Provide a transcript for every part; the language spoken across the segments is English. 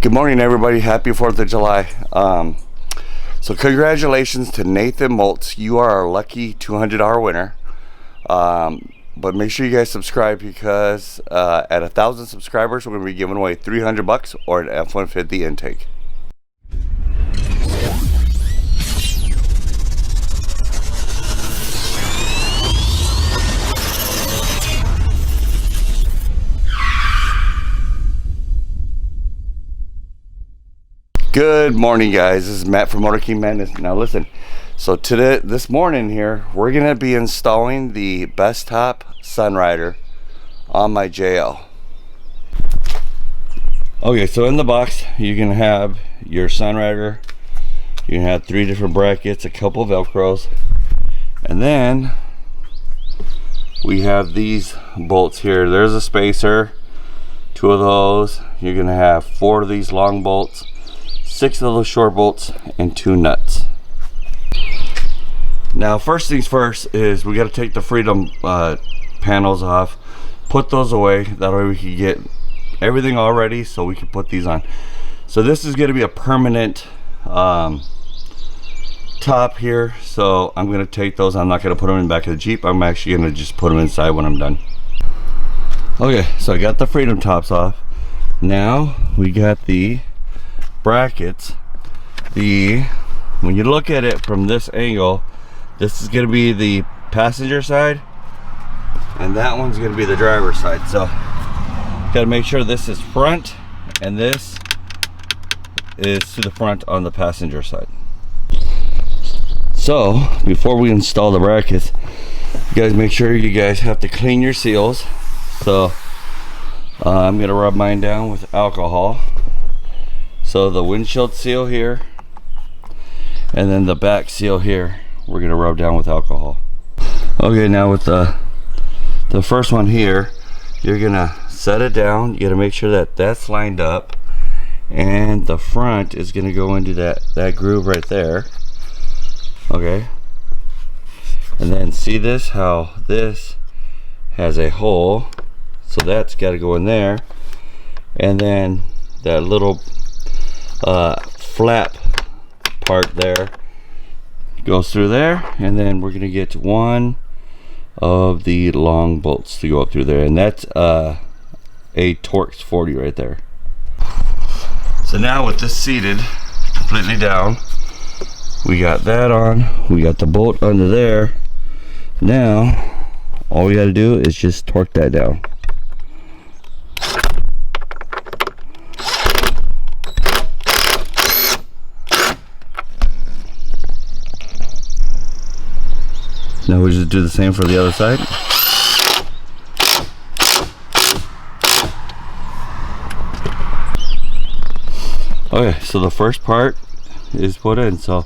Good morning, everybody. Happy 4th of July. So congratulations to Nathan Moltz. You are our lucky $200 winner. But make sure you guys subscribe because at 1,000 subscribers, we're going to be giving away $300 or an F-150 intake. Good morning, guys. This is Matt from Motor King Madness. Now listen, so this morning here, we're gonna be installing the Bestop Sunrider on my JL. Okay, so in the box you can have your Sunrider. You can have 3 different brackets, a couple of Velcros, and then we have these bolts here. There's a spacer, 2 of those. You're gonna have 4 of these long bolts, 6 of those short bolts, and 2 nuts. Now first things first is we got to take the Freedom panels off, put those away. That way we can get everything all ready so we can put these on. So this is going to be a permanent top here, so I'm going to take those. I'm not going to put them in the back of the Jeep. I'm actually going to just put them inside when I'm done. Okay, so I got the Freedom tops off. Now we got the brackets. When you look at it from this angle, this is going to be the passenger side and that one's going to be the driver's side. So got to make sure this is front and this is to the front on the passenger side. So before we install the brackets, you guys make sure you guys have to clean your seals. So I'm going to rub mine down with alcohol. So the windshield seal here and then the back seal here, we're gonna rub down with alcohol. Okay, now with the first one here, you're gonna set it down. You gotta make sure that that's lined up and the front is gonna go into that groove right there. Okay, and then see this, how this has a hole, so that's got to go in there, and then that little flap part there goes through there, and then we're going to get 1 of the long bolts to go up through there, and that's a Torx 40 right there. So now with this seated completely down, we got that on, we got the bolt under there. Now all we got to do is just torque that down. Now we just do the same for the other side. Okay, so the first part is put in, so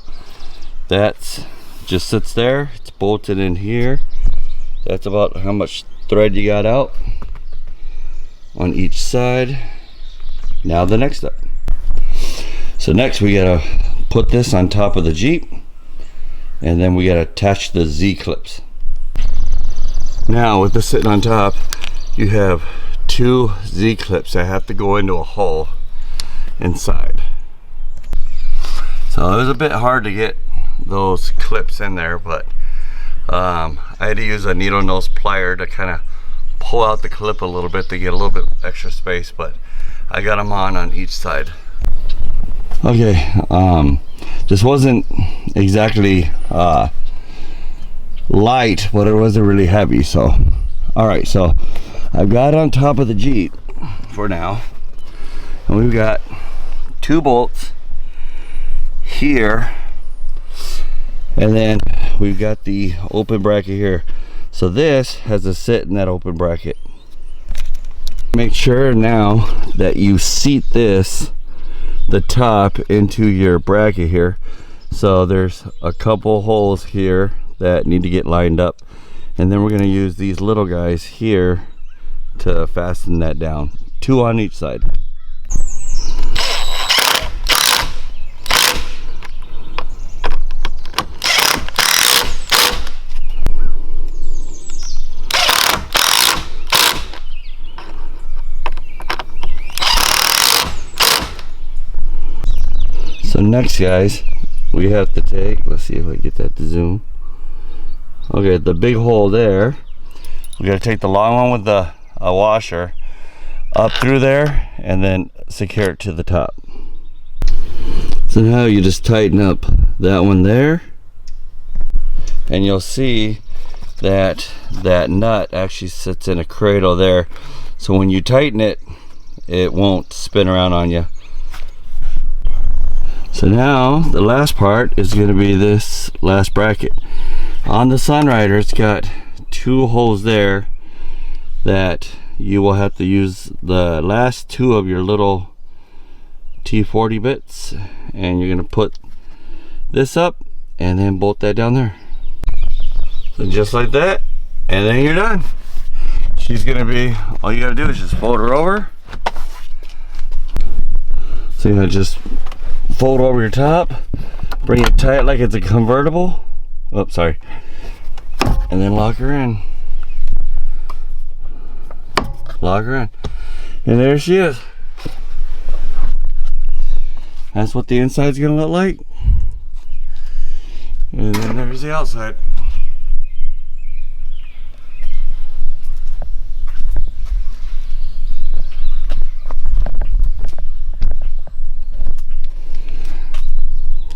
that's just sits there. It's bolted in here. That's about how much thread you got out on each side. Now the next step. So next we gotta put this on top of the Jeep, and then we got to attach the Z clips. Now with this sitting on top, you have 2 Z clips that have to go into a hole inside. So it was a bit hard to get those clips in there, but I had to use a needle nose plier to kind of pull out the clip a little bit to get a little bit extra space, but I got them on each side. Okay, this wasn't exactly light, but it wasn't really heavy. So all right, so I've got it on top of the Jeep for now, and we've got 2 bolts here, and then we've got the open bracket here. So this has to sit in that open bracket. Make sure now that you seat the top into your bracket here. So there's a couple holes here that need to get lined up, and then we're going to use these little guys here to fasten that down, 2 on each side. So next, guys, we have to take, let's see if I get that to zoom. Okay, the big hole there, we gotta take the long one with the washer up through there and then secure it to the top. So now you just tighten up that one there, and you'll see that that nut actually sits in a cradle there, so when you tighten it, it won't spin around on you. So now the last part is going to be this last bracket. On the Sunrider, it's got two holes there that you will have to use the last two of your little T40 bits, and you're going to put this up and then bolt that down there. So just like that, and then you're done. She's going to be, all you got to do is just fold her over. So you just fold over your top, bring it tight like it's a convertible. Oh, sorry. And then lock her in. Lock her in. And there she is. That's what the inside's gonna look like. And then there's the outside.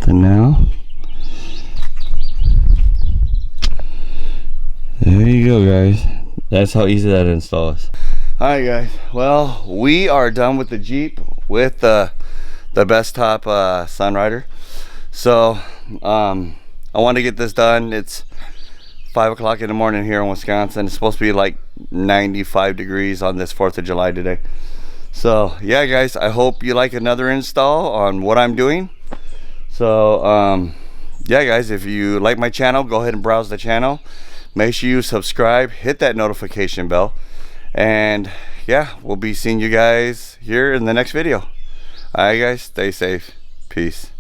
And now, there you go, guys. That's how easy that install is. Alright, guys, well, we are done with the Jeep with the Bestop Sunrider. So I want to get this done. It's 5 o'clock in the morning here in Wisconsin. It's supposed to be like 95 degrees on this 4th of July today. So yeah, guys, I hope you like another install on what I'm doing. So yeah, guys, if you like my channel, go ahead and browse the channel. Make sure you subscribe, hit that notification bell, and yeah, we'll be seeing you guys here in the next video. Alright, guys, stay safe. Peace.